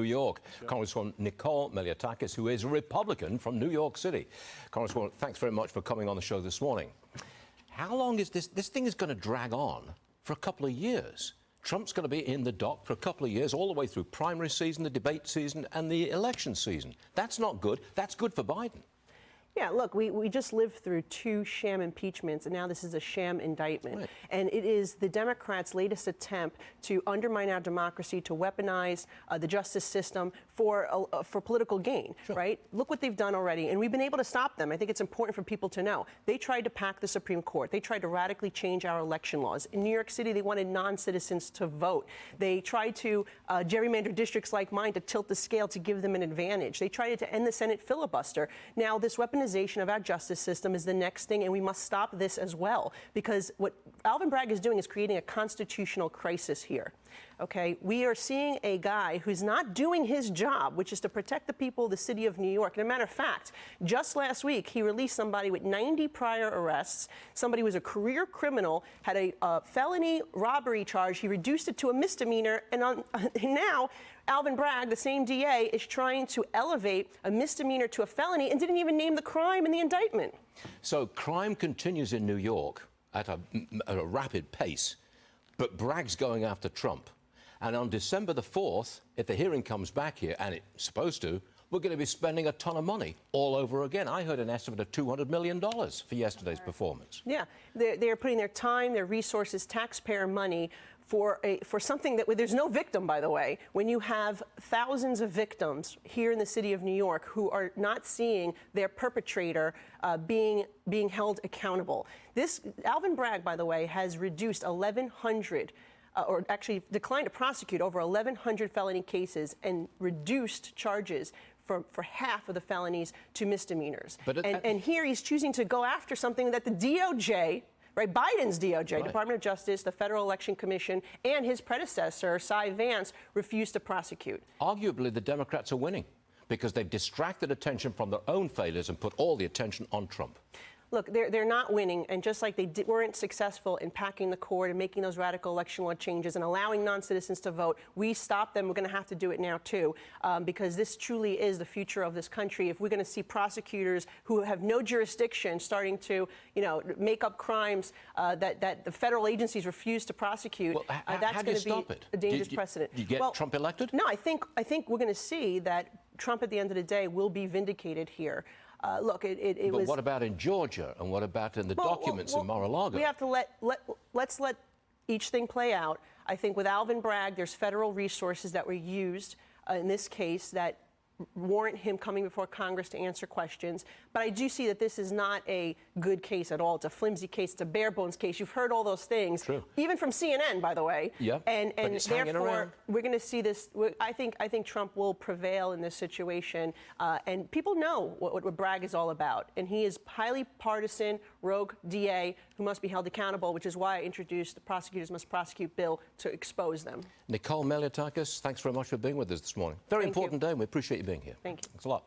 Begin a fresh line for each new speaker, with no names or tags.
New York.
Sure.
Congresswoman Nicole Malliotakis, who is a Republican from New York City. Congresswoman, thanks very much for coming on the show this morning. How long is this thing is going to drag on for a couple of years? Trump's going to be in the dock for a couple of years, all the way through primary season, the debate season, and the election season. That's not good. That's good for Biden.
Yeah, look, we just lived through 2 sham impeachments, and now this is a sham indictment.
Right.
And it is the Democrats' latest attempt to undermine our democracy, to weaponize the justice system for political gain,
Sure.
right? Look what they've done already, and we've been able to stop them. I think it's important for people to know. They tried to pack the Supreme Court. They tried to radically change our election laws. In New York City, they wanted non-citizens to vote. They tried to gerrymander districts like mine to tilt the scale to give them an advantage. They tried to end the Senate filibuster. Now, this weaponization of our justice system is the next thing, and we must stop this as well, because what Alvin Bragg is doing is creating a constitutional crisis here. Okay, we are seeing a guy who's not doing his job, which is to protect the people of the city of New York. And a matter of fact, just last week, he released somebody with 90 prior arrests. Somebody who was a career criminal, had a felony robbery charge. He reduced it to a misdemeanor. And now, Alvin Bragg, the same DA, is trying to elevate a misdemeanor to a felony and didn't even name the crime in the indictment.
So crime continues in New York at a rapid pace, but Bragg's going after Trump. And on December the 4th, if the hearing comes back here, and it's supposed to, we're going to be spending a ton of money all over again. I heard an estimate of $200 million for yesterday's performance.
Yeah, they're putting their time, their resources, taxpayer money for something that there's no victim, by the way. When you have thousands of victims here in the city of New York who are not seeing their perpetrator being held accountable. This Alvin Bragg, by the way, has reduced 1,100. Or actually declined to prosecute over 1,100 felony cases and reduced charges for half of the felonies to misdemeanors. And here he's choosing to go after something that the DOJ, right, Biden's DOJ, right, Department of Justice, the Federal Election Commission, and his predecessor, Cy Vance, refused to prosecute.
Arguably, the Democrats are winning because they've distracted attention from their own failures and put all the attention on Trump.
Look, they're not winning, and just like they weren't successful in packing the court and making those radical election law changes and allowing non-citizens to vote, we stopped them. We're going to have to do it now, too, because this truly is the future of this country. If we're going to see prosecutors who have no jurisdiction starting to, make up crimes that the federal agencies refuse to prosecute,
well,
that's going to be a dangerous precedent.
Do you get Trump elected?
No, I think we're going to see that Trump, at the end of the day, will be vindicated here. Look, it was.
But what about in Georgia, and what about in the documents in Mar-a-Lago?
We have to let's let each thing play out. I think with Alvin Bragg, there's federal resources that were used in this case that warrant him coming before Congress to answer questions. But I do see that this is not a good case at all. It's a flimsy case. It's a bare bones case. You've heard all those things,
True.
even from CNN, by the way.
Yeah.
And therefore, we're going to see this. I think Trump will prevail in this situation. And people know what Bragg is all about. And he is highly partisan, rogue DA who must be held accountable, which is why I introduced the Prosecutors Must Prosecute bill to expose them.
Nicole Malliotakis, thanks very much for being with us this morning. Very important day, and we appreciate you being here.
Thank you.
Thanks a lot.